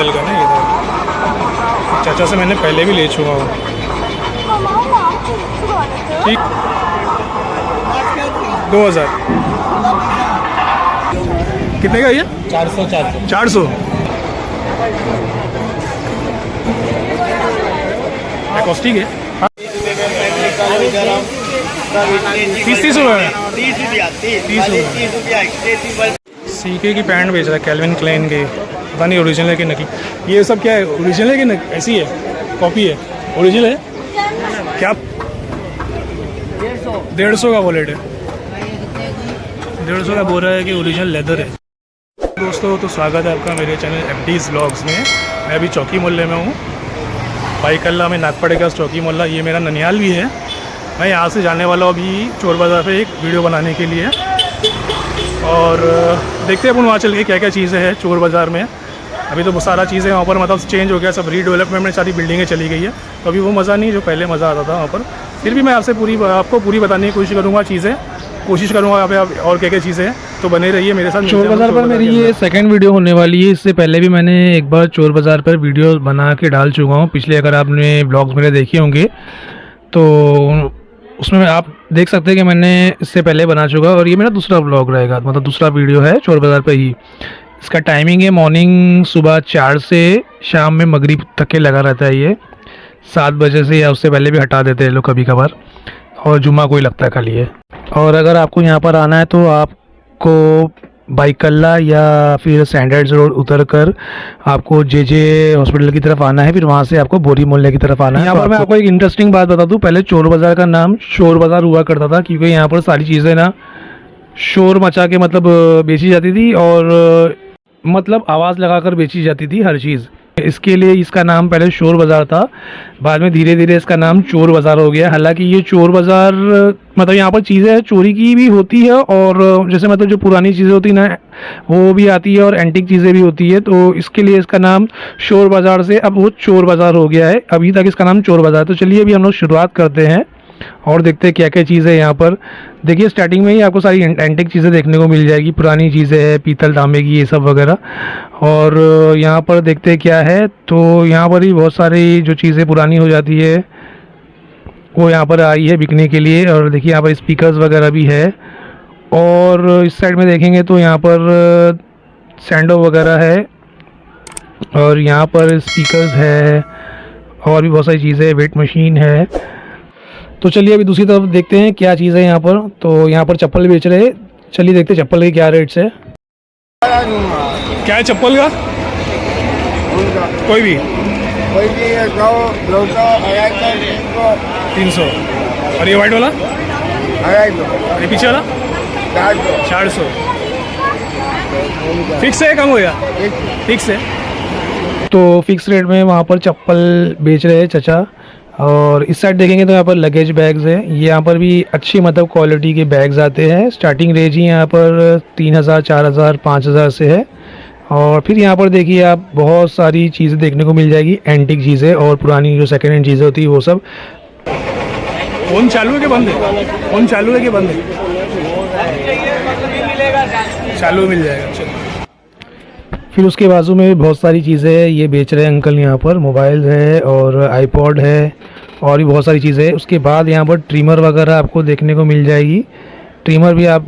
Model का ना ये था। चाचा से मैंने पहले भी ले चुका हूँ। ठीक 2000 कितने का ये? 400 कॉस्टिक है। 30 रुपये सीके की पैंट बेच रहा है कैल्विन क्लेन के, पता नहीं ओरिजिनल है कि नकली। ये सब क्या है, ओरिजिनल है कि ऐसी है कॉपी है? ओरिजिनल है क्या? 150 का वॉलेट है, 150 का बोल रहा है कि ओरिजिनल लेदर है। दोस्तों तो स्वागत है आपका मेरे चैनल FD's व्लॉग्स में। मैं अभी चौकी मोहल्ले में हूँ, बाईकल्ला में नागपड़े का चौकी मोहल्ला। ये मेरा ननिहाल भी है। मैं यहाँ से जाने वाला हूँ अभी चोर बाज़ार पे एक वीडियो बनाने के लिए, और देखते हैं अपन वहाँ चल के क्या क्या चीज़ें हैं चोर बाज़ार में। अभी तो सारा चीज़ें वहाँ पर मतलब चेंज हो गया, सब रीडेवलपमेंट में सारी बिल्डिंगें चली गई है, तो अभी वो मज़ा नहीं जो पहले मज़ा आता था वहाँ पर। फिर भी मैं आपसे आपको पूरी बताने की कोशिश करूँगा कोशिश करूँगा यहाँ पे और क्या क्या चीज़ें हैं, तो बने रहिए मेरे साथ। चोर बाज़ार पर मेरी ये सेकंड वीडियो होने वाली है। इससे पहले भी मैंने एक बार चोर बाज़ार पर वीडियो बना के डाल चुका हूँ पिछले, अगर आपने ब्लॉग्स मेरे देखे होंगे तो उसमें आप देख सकते हैं कि मैंने इससे पहले बना चुका, और ये मेरा दूसरा ब्लॉग रहेगा, मतलब दूसरा वीडियो है चोर बाज़ार पर ही। इसका टाइमिंग है मॉर्निंग सुबह 4 से शाम में मगरिब तक के लगा रहता है। ये 7 बजे से या उससे पहले भी हटा देते हैं लोग कभी कभार, और जुम्मा को ही लगता है खाली है। और अगर आपको यहाँ पर आना है तो आपको बाईकल्ला या फिर सैंडर्ड्स रोड उतर कर आपको JJ हॉस्पिटल की तरफ आना है, फिर वहाँ से आपको बोरी मोहल्ले की तरफ आना है। यहाँ पर मैं आपको एक इंटरेस्टिंग बात बता दूँ, पहले चोर बाज़ार का नाम शोर बाज़ार हुआ करता था, क्योंकि यहाँ पर सारी चीज़ें ना शोर मचा के मतलब बेची जाती थी, और मतलब आवाज़ लगाकर बेची जाती थी हर चीज़। इसके लिए इसका नाम पहले शोर बाज़ार था, बाद में धीरे धीरे इसका नाम चोर बाज़ार हो गया। हालांकि ये चोर बाज़ार मतलब यहाँ पर चीज़ें चोरी की भी होती है, और जैसे मतलब जो पुरानी चीज़ें होती ना वो भी आती है, और एंटीक चीज़ें भी होती है, तो इसके लिए इसका नाम शोर बाज़ार से अब वो चोर बाज़ार हो गया है। अभी तक इसका नाम चोर बाज़ार। तो चलिए अभी हम लोग शुरुआत करते हैं और देखते हैं क्या क्या चीज़ें यहाँ पर। देखिए स्टार्टिंग में ही आपको सारी एंटीक चीज़ें देखने को मिल जाएगी, पुरानी चीज़ें हैं, पीतल तांबे की ये सब वगैरह। और यहाँ पर देखते हैं क्या है, तो यहाँ पर ही बहुत सारी जो चीज़ें पुरानी हो जाती है वो यहाँ पर आई है बिकने के लिए। और देखिए यहाँ पर स्पीकर्स वगैरह भी है, और इस साइड में देखेंगे तो यहाँ पर सैंडो वगैरह है, और यहाँ पर स्पीकर्स है, और भी बहुत सारी चीज़ें, वेट मशीन है। तो चलिए अभी दूसरी तरफ देखते हैं क्या चीज़ है यहाँ पर। तो यहाँ पर चप्पल बेच रहे हैं, चलिए देखते हैं चप्पल के क्या रेट्स है। क्या है चप्पल का? कोई भी 300। और ये वाइट वाला? और ये पीछे वाला 400। फिक्स है, कम हो गया? फिक्स है। तो फिक्स रेट में वहाँ पर चप्पल बेच रहे हैं चचा। और इस साइड देखेंगे तो यहाँ पर लगेज बैग्स है। ये यहाँ पर भी अच्छी मतलब क्वालिटी के बैग्स आते हैं। स्टार्टिंग रेंज ही यहाँ पर 3000, 4000, 5000 से है। और फिर यहाँ पर देखिए आप बहुत सारी चीज़ें देखने को मिल जाएगी, एंटीक चीज़ें और पुरानी जो सेकेंड हैंड चीज़ें होती है वो सब। फोन चालू है कि बंद है? फोन चालू है कि बंद है? चालू मिल जाएगा। चलो फिर उसके बाजू में भी बहुत सारी चीज़ें हैं, ये बेच रहे हैं अंकल। यहाँ पर मोबाइल है और आईपॉड है और भी बहुत सारी चीज़ें हैं। उसके बाद यहाँ पर ट्रिमर वगैरह आपको देखने को मिल जाएगी। ट्रिमर भी आप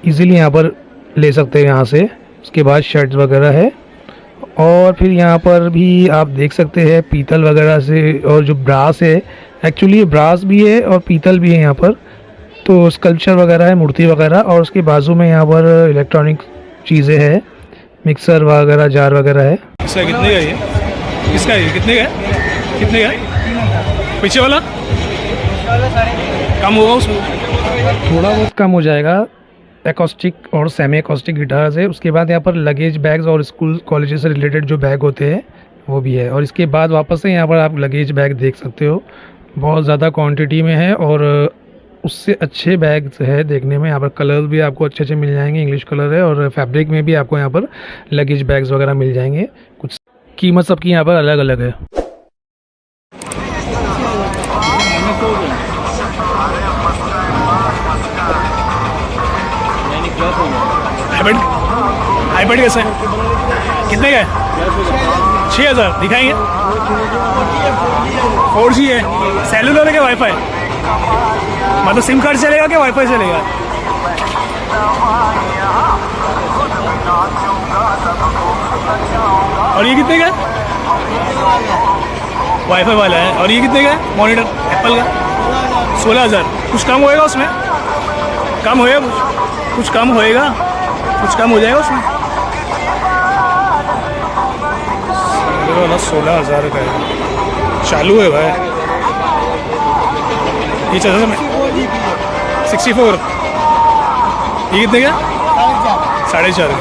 इजीली यहाँ पर ले सकते हैं यहाँ से। उसके बाद शर्ट्स वगैरह है, और फिर यहाँ पर भी आप देख सकते हैं पीतल वगैरह से, और जो ब्रास है, एक्चुअली ब्रास भी है और पीतल भी है यहाँ पर। तो स्कल्पचर वगैरह है, मूर्ति वगैरह। और उसके बाजू में यहाँ पर इलेक्ट्रॉनिक चीज़ें हैं, मिक्सर वगैरह, जार वगैरह है। इसका कितने का है? इसका है कितने का है? कितने का है? पीछे वाला कम होगा उसमें? थोड़ा बहुत कम हो जाएगा। एकॉस्टिक और सेमी एकॉस्टिक गिटार्स है। उसके बाद यहाँ पर लगेज बैग्स और स्कूल कॉलेज से रिलेटेड जो बैग होते हैं वो भी है। और इसके बाद वापस से यहाँ पर आप लगेज बैग देख सकते हो, बहुत ज़्यादा क्वांटिटी में है, और उससे अच्छे बैग्स है देखने में। यहाँ पर कलर भी आपको अच्छे अच्छे मिल जाएंगे, इंग्लिश कलर है, और फैब्रिक में भी आपको यहाँ पर लगेज बैग्स वगैरह मिल जाएंगे। कुछ कीमत सबकी यहाँ पर अलग अलग है। आईपैड कैसा है? कितने का है? 6,000 दिखाएंगे। 4G है, सेलुलर है क्या वाईफाई? मतलब सिम कार्ड चलेगा क्या वाईफाई चलेगा? और ये कितने का है? वाईफाई वाला है। और ये कितने का है मॉनिटर एप्पल का? 16,000। कुछ कम होएगा उसमें? कम होएगा कुछ कम होएगा? कुछ कम हो जाएगा उसमें? वाला 16,000 का है, चालू है भाई। ये चल रहा है 64। ये कितने का? 4.5 का।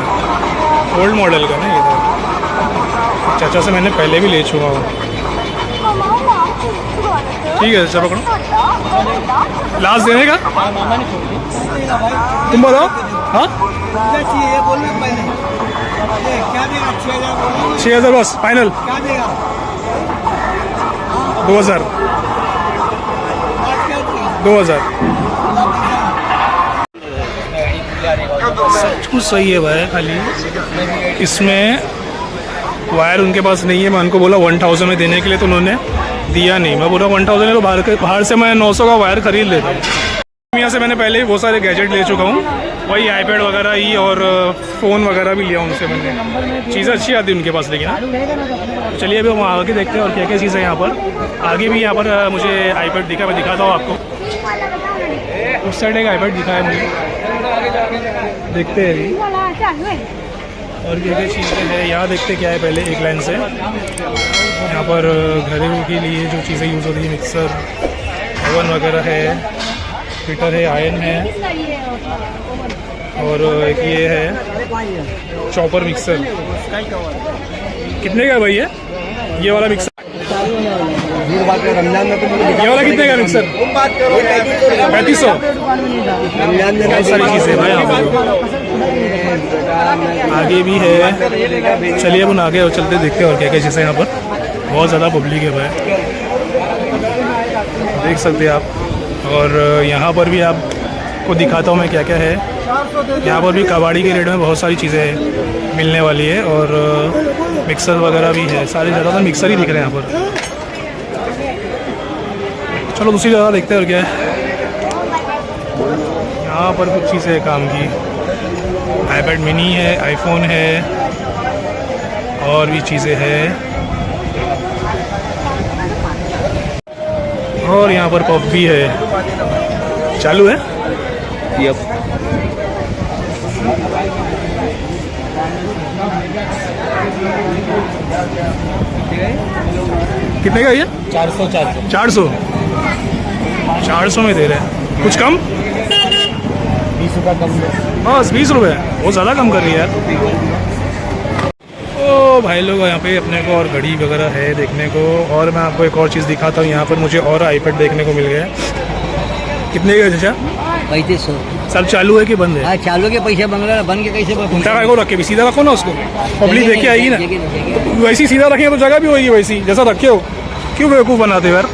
ओल्ड मॉडल का ना ये तो। चाचा से मैंने पहले भी ले चुका हूँ। ठीक है चलो पकड़ो। लास्ट देने का तुम बताओ। हाँ 6,000 बस फाइनल। 2,000 सब कुछ सही है भाई, खाली इसमें वायर उनके पास नहीं है। मैं उनको बोला 1,000 में देने के लिए, तो उन्होंने दिया नहीं। मैं बोला 1,000 है तो बाहर से मैं 900 का वायर खरीद लेता हूँ। यहाँ से मैंने पहले ही बहुत सारे गैजेट ले चुका हूँ, वही आईपैड वगैरह ही, और फ़ोन वगैरह भी लिया उनसे मैंने। चीज़ें अच्छी आती है उनके पास। लेकिन चलिए अभी हम आगे देखते हैं और क्या क्या चीज़ें यहाँ पर। आगे भी यहाँ पर मुझे आईपैड दिखा, मैं दिखाता हूँ आपको। उस साइड एक आईपैड दिखा है मुझे, देखते हैं अभी और क्या क्या चीज़ें हैं यहाँ। देखते क्या है पहले एक लाइन से। यहाँ पर घरेलू के लिए जो चीज़ें यूज़ होती है, मिक्सर, ओवन वगैरह है, हीटर है, आयरन है, और एक ये है चॉपर मिक्सर। कितने का है भाई ये वाला मिक्सर? ये वाला कितने का मिक्सर? 3500। बहुत सारी चीज़ें भाई यहाँ पर। आगे भी है, चलिए अपन आगे और चलते देखते हैं और क्या क्या चीज़ें यहाँ पर। बहुत ज़्यादा पब्लिक है भाई, देख सकते हैं आप। और यहाँ पर भी आपको दिखाता हूँ मैं क्या क्या है। यहाँ पर भी कबाड़ी के रेट में बहुत सारी चीज़ें मिलने वाली है, और मिक्सर वगैरह भी है। सारे ज़्यादातर मिक्सर ही दिख रहे हैं यहाँ पर। चलो दूसरी जगह देखते हैं और क्या है। यहाँ पर कुछ चीज़ें हैं काम की, आईपैड मिनी है, आईफोन है, और भी चीज़ें हैं। और यहाँ पर पब भी है, चालू है। यप। कितने का ये? 400 में दे रहे हैं। कुछ कम? 20 रुपये कम। बस 20 रुपये, बहुत ज़्यादा कम कर रही है यार। ओ भाई लोग, यहाँ पे अपने को और घड़ी वगैरह है देखने को। और मैं आपको एक और चीज़ दिखाता हूँ। यहाँ पर मुझे और आईपैड देखने को मिल गया। कितने का चाचा? 3500। सब चालू है कि बंद है? हाँ चालू के पैसे बन रहे, बन के कैसे उल्टा को रखे भी, सीधा रखो ना उसको, पब्लिक देख के आएगी ना। वैसी सीधा रखेंगे तो जगह भी होगी वैसी जैसा रखे हो। क्यों बेवकूफ़ बनाते हो यार?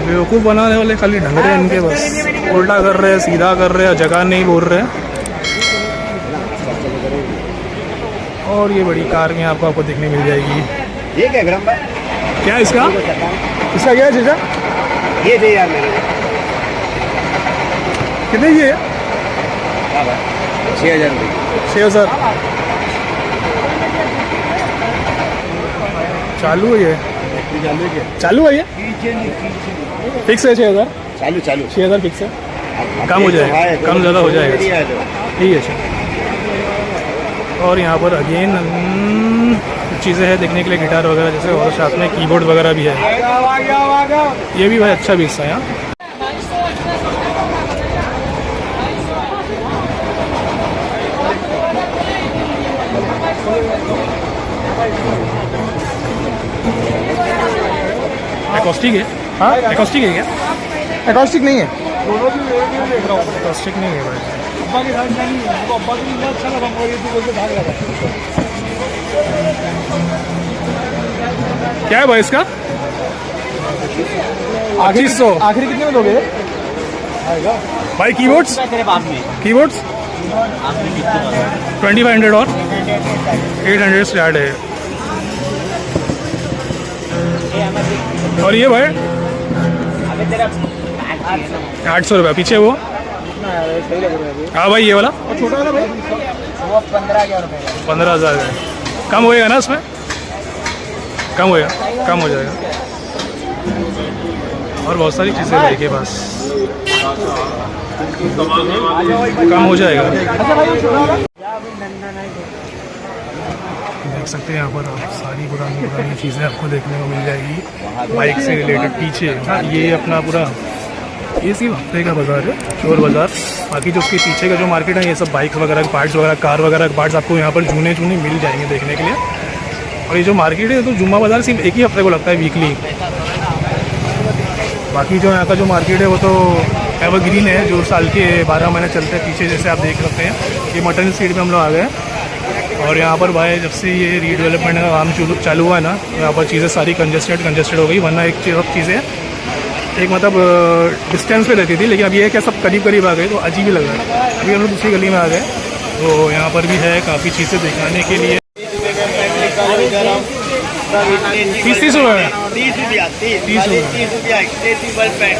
बेवकूफ़ बनाने वाले खाली ढंग रहे हैं इनके, बस उल्टा कर रहे हैं, सीधा कर रहे हैं, जगह नहीं बोल रहे हैं। और ये बड़ी कार में आपको देखने मिल जाएगी। ये क्या ग्राम भाई? क्या इसका क्या है जीजा? ये दे यार मेरे। कितने की है? 6,000 रुपये। 6,000 चालू है ये? चालू है ये? फिक्स है 6,000? चालू 6,000 फिक्स है। कम हो जाएगा, कम ज़्यादा हो जाएगा। ठीक है चलो। और यहाँ पर अगेन चीज़ें हैं देखने के लिए, गिटार वगैरह जैसे, और साथ में कीबोर्ड वगैरह भी है। ये भी भाई अच्छा भी हिस्सा है यहाँ। एकॉस्टिक है? हाँ एकॉस्टिक है क्या? एकॉस्टिक नहीं है, एकॉस्टिक नहीं है भाई। क्या है भाई इसका? 2500। आखिरी कितने में दोगे भाई कीबोर्ड्स? कीबोर्ड्स 2500 और 800 स्टार्ट है। और ये भाई 800 रुपये। पीछे वो हाँ भाई ये वाला छोटा वाला भाई वो 15,000 रुपये। 15,000 है। कम होएगा ना उसमें? कम होएगा, कम हो जाएगा। और बहुत सारी चीज़ें भाई के पास कम हो जाएगा। देख सकते हैं यहाँ पर आप सारी पुरानी पुरानी चीज़ें आपको देखने को मिल जाएगी बाइक से रिलेटेड। पीछे ये अपना पूरा ये सिर्फ हफ्ते का बाज़ार है, चोर बाज़ार। बाकी जो उसके पीछे का जो मार्केट है ये सब बाइक वगैरह के पार्ट्स वगैरह, कार वगैरह के पार्ट्स आपको यहाँ पर जूने जूने मिल जाएंगे देखने के लिए। और ये जो मार्केट है तो जुम्मा बाज़ार सिर्फ एक ही हफ्ते को लगता है, वीकली। बाकी जो यहाँ का जो मार्केट है वो तो एवरग्रीन है, जो साल के 12 महीने चलते हैं। पीछे जैसे आप देख सकते हैं ये मटन स्ट्रीट में हम लोग आ गए। और यहाँ पर भाई जब से ये रीडेवलपमेंट का काम चालू हुआ है ना, यहाँ पर चीज़ें सारी कंजेस्टेड हो गई। वरना एक चीज़ें एक मतलब डिस्टेंस पे रहती थी, लेकिन अब ये है कि सब करीब करीब आ गए तो अजीब ही लग रहा है। अभी हम लोग दूसरी गली में आ गए तो यहाँ पर भी है काफ़ी चीज़ें दिखाने के लिए। 30 रुपये में 30 रुपया 30 रुपया स्ट्रेचेबल पैंट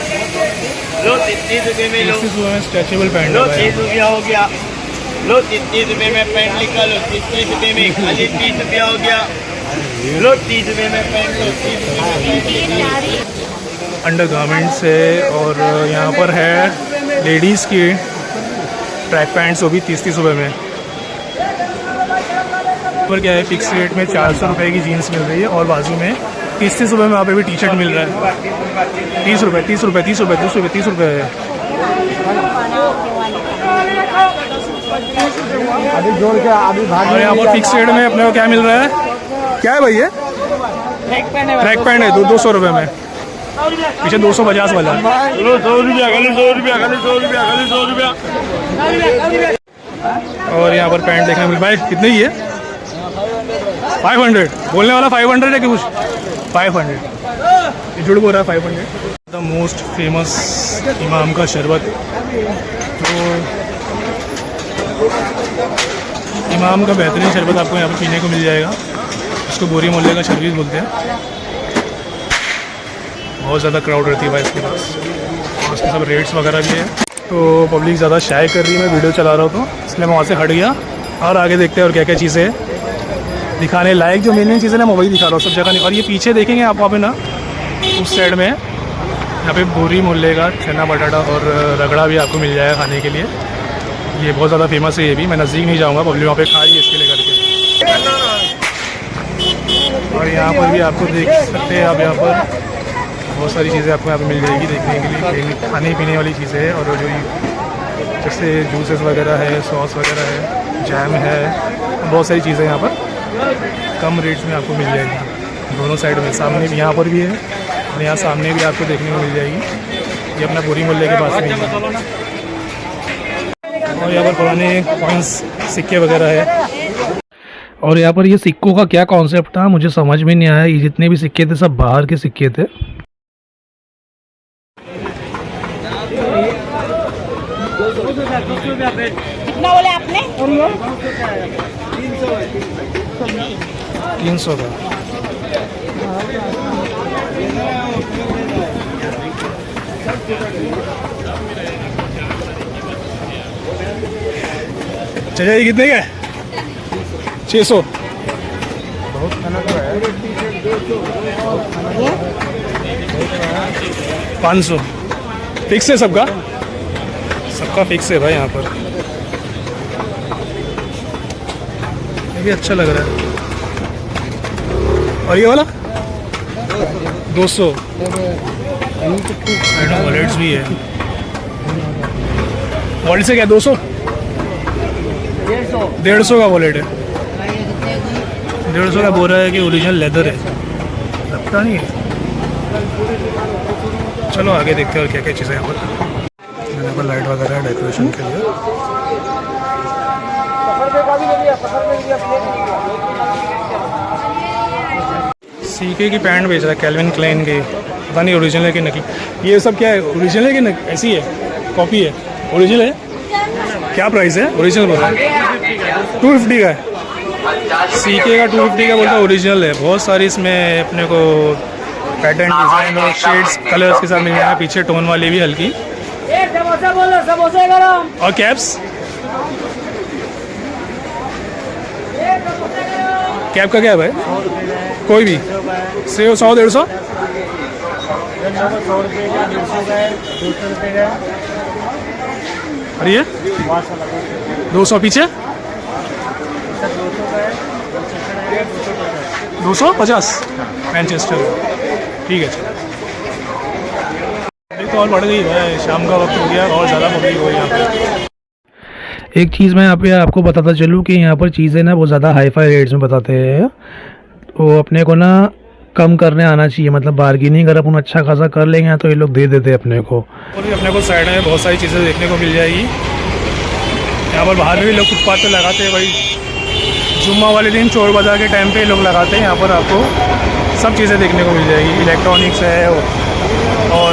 लो। 30 रुपये में लो। 30 रुपये में स्ट्रेचेबल पैंट लो। 30 रुपया हो गया लो। 30 रुपये में पैंट निकालो। 30 रुपये में खाली 30 रुपया हो गया लो। 30 रुपये में पैंट लो। 30 रुपये में अंडर गारमेंट्स है। और यहाँ पर है लेडीज़ की ट्रैक पैंट्स, वो भी 30 रुपये में। पर क्या है फिक्स रेट में 400 रुपये की जीन्स मिल रही है और बाजू में 30 रुपये में वहाँ पे भी टी शर्ट मिल रहा है। 30 रुपये 30 रुपये 30 रुपये 30 रुपये 30 रुपये है। अभी जोड़ के अभी भाग। और यहाँ पर फिक्स रेट में अपने को क्या मिल रहा है? क्या है भाई ये? ट्रैक पैंट है 200 रुपये में। पीछे 250 वाला 100 रुपया खाली 100 रुपया खाली 100 रुपया खाली 100 रुपया। और यहाँ पर पैंट देखने मिल भाई कितने ही है? 500 बोलने वाला 500 है कि कुछ 500 झूठ बोल रहा है 500। द मोस्ट फेमस इमाम का शरबत। तो इमाम का बेहतरीन शरबत आपको यहाँ पर पीने को मिल जाएगा। इसको बोरी मोहल्ले का शरबत बोलते हैं। बहुत ज़्यादा क्राउड रहती है भाई इसके पास। और उसके सब रेट्स वगैरह भी है। तो पब्लिक ज़्यादा शाय कर रही है, मैं वीडियो चला रहा हूँ तो इसलिए मैं वहाँ से हट गया। और आगे देखते हैं और क्या क्या चीज़ें दिखाने लायक जो मेन चीज़ें ना मैं वही दिखा रहा हूँ, सब जगह नहीं। और ये पीछे देखेंगे आप वहाँ पे ना उस साइड में यहाँ पे बोरी मोहल्ले का चना बटाटा और रगड़ा भी आपको मिल जाएगा खाने के लिए। ये बहुत ज़्यादा फेमस है ये भी। मैं नज़दीक नहीं जाऊँगा, पब्लिक वहाँ पे खा रही है इसके लिए करके। और यहाँ पर भी आपको देख सकते हैं आप, यहाँ पर बहुत सारी चीज़ें आपको यहाँ पे मिल जाएगी देखने के लिए। खाने पीने वाली चीज़ें हैं और जो जैसे जूसेस वगैरह है, सॉस वगैरह है, जैम है, बहुत सारी चीज़ें यहाँ पर कम रेट्स में आपको मिल जाएगी। दोनों साइड में सामने भी यहाँ पर भी है और यहाँ सामने भी आपको देखने को मिल जाएगी। ये अपना बोरी मोहल्ले के पास में है। और यहाँ पर पुराने कॉइन्स सिक्के वगैरह है। और यहाँ पर ये सिक्कों का क्या कॉन्सेप्ट था मुझे समझ में नहीं आया। ये जितने भी सिक्के थे सब बाहर के सिक्के थे। कितना बोले आपने? 300 का। चलिए ये कितने का है? 600। बहुत खाना तो है। 500 फिक्स है सबका? सबका फिक्स है भाई यहाँ पर। ये भी अच्छा लग रहा है। और ये वाला 200। वॉलेट्स भी है। वॉलेट से क्या 200? 150 का वॉलेट है। 150 का बोल रहा है कि ओरिजिनल लेदर है, लगता नहीं है। चलो आगे देखते हैं और क्या क्या चीज़ें यहाँ पर। यहाँ पर लाइट वगैरह है डेकोरेशन के लिए। सीके की पैंट बेच रहा है कैल्विन क्लेन की। पता नहीं ओरिजिनल है कि नकली। ये सब क्या है? ओरिजिनल है कि ऐसी है? कॉपी है? ओरिजिनल है? क्या प्राइस है ओरिजिनल बता? 250 का है। सीके का 250 का बोलता ओरिजिनल है। बहुत सारी इसमें अपने को पैटर्न डिज़ाइन और शेड्स कलर्स के साथ मिल जाएगा। पीछे टोन वाली भी हल्की। और कैप्स, कैप का क्या है भाई? कोई भी से 100-150 और ये 200 पीछे 250 मैनचेस्टर। ठीक है चलो। अभी तो और बढ़ गई है, शाम का वक्त हो गया और ज़्यादा पब्लिक हो गई यहाँ पे। एक चीज़ मैं यहाँ पे आपको बताता चलूँ कि यहाँ पर चीज़ें ना बहुत ज़्यादा हाई फाई रेट्स में बताते हैं। वो अपने को ना कम करने आना चाहिए, मतलब बार्गेनिंग अगर अपन अच्छा खासा कर लेंगे तो ये लोग दे देते हैं अपने को। और भी अपने को साइड में बहुत सारी चीज़ें देखने को मिल जाएगी। यहाँ पर बाहर में भी लोग फुटपाथ पे लगाते हैं भाई। जुम्मा वाले दिन चोर बाज़ार के टाइम पे लोग लगाते हैं। यहाँ पर आपको सब चीज़ें देखने को मिल जाएगी। इलेक्ट्रॉनिक्स है और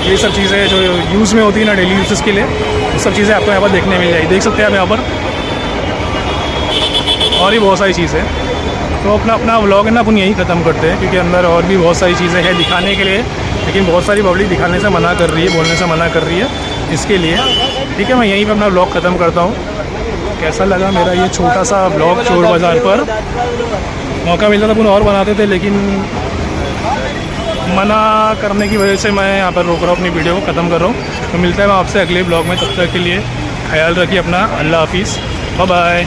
ये सब चीज़ें जो यूज़ में होती है ना डेली यूज़ के लिए, वो सब चीज़ें आपको यहाँ पर देखने मिल जाएगी। देख सकते हैं आप यहाँ पर और भी बहुत सारी चीज़ें। तो अपना व्लॉग है ना अपन यहीं ख़त्म करते हैं, क्योंकि अंदर और भी बहुत सारी चीज़ें हैं दिखाने के लिए, लेकिन बहुत सारी पब्लिक दिखाने से मना कर रही है, बोलने से मना कर रही है। इसके लिए ठीक है, मैं यहीं पे अपना व्लॉग ख़त्म करता हूँ। कैसा लगा मेरा ये छोटा सा व्लॉग चोर बाज़ार पर? मौका मिलता था अपन और बनाते थे, लेकिन मना करने की वजह से मैं यहाँ पर रोक रहा हूँ, अपनी वीडियो को ख़त्म कर रहा हूँ। तो मिलता है मैं आपसे अगले ब्लॉग में, तब तक के लिए ख्याल रखिए अपना। अल्लाह हाफिज़, बाय बाय।